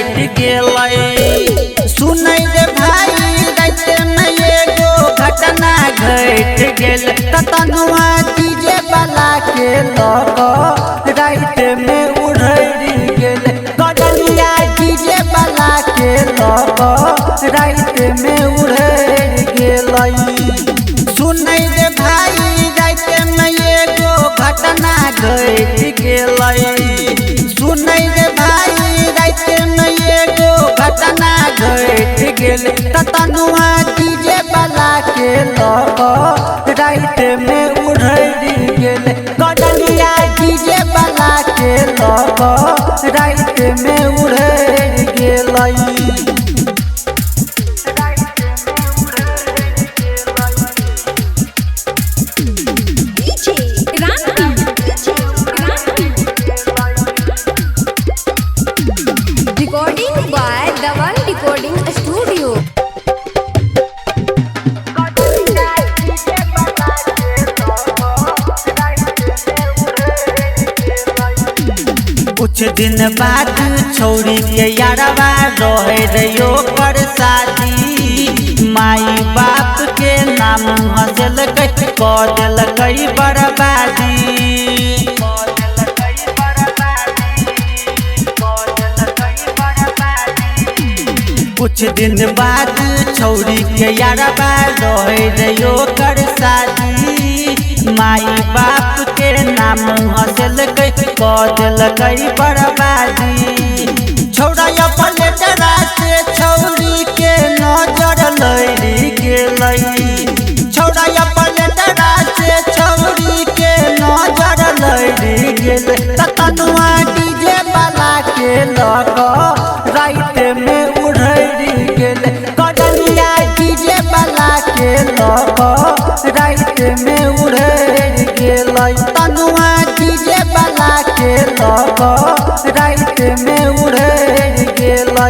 उड़ैत गेलै। सुनै रे भाई रात में एगो घटना घट गेल। तनुआ डीजे वाला के लग रात में उड़ैत गेल। गडलिया डीजे वाला के लग रात में उड़ैत गेलै। सुनै रे भाई रात में एगो घटना घट गेलै। सुनै रे भाई रात में एगो घटना घट गेल। तनुआ डीजे वाला के लग रात में उड़ैत गेल। गडलिया डीजे वाला के लग रात में उड़ैत गेलै। Recording by Dawan Recording Studio. कुछ दिन बाद छौरी के यारवा रहे रहियो कर शादी। माई बाप के नाम हंसल कर दिलकै बर्बादी। कुछ दिन बाद छौरी के यारवा रहे रहियो कर शादी। माई बाप के नाम हंसल कर दिलकै बर्बादी। छौड़ा अपन लेटरा से छौरी के नजर लड़ी गेलै। छौड़ा अपन लेटरा से छौरी के नजर लड़ी गेलै। तनुआ डीजे वाला के लग रात में उड़ैत गेल। गडलिया डीजे वाला के लग रात में उड़ैत गेलै। तनुआ डीजे वाला के लग रात में उड़ैत गेलै।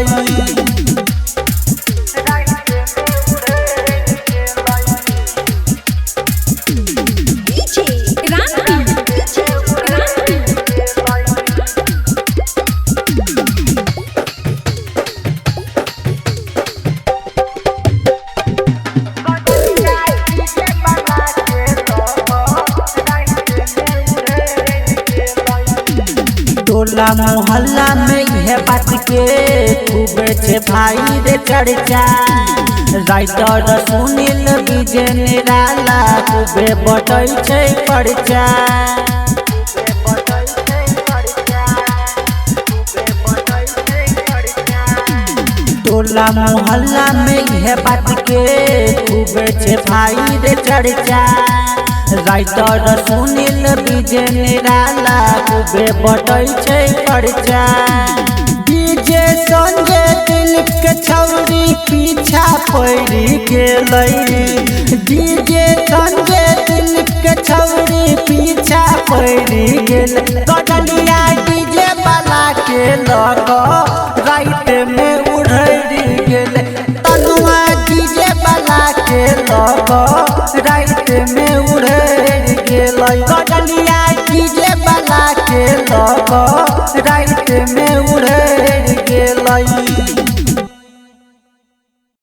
टोला मोहल्ला में यह बात के खूब छे भाई रे चर्चा। राइटर सुनील विजय निराला खूबे बटै छै परचा। टोला मोहल्ला में यह बात के खूब छे भाई रे चर्चा। राइटर सुनील विजय निराला खूबे बटै छै परचा। डीजे संजय दिलीप के छौरी पीछा पड़ गेलै। डीजे संजय दिलीप के छौरी पीछा पड़ गेल। गडलिया डीजे वाला के लग रात में उड़ैत गेल। तनुआ डीजे वाला के लग रात में उड़ैत गेलै। गडलिया डीजे वाला के लग रात में उड़ैत गेलै।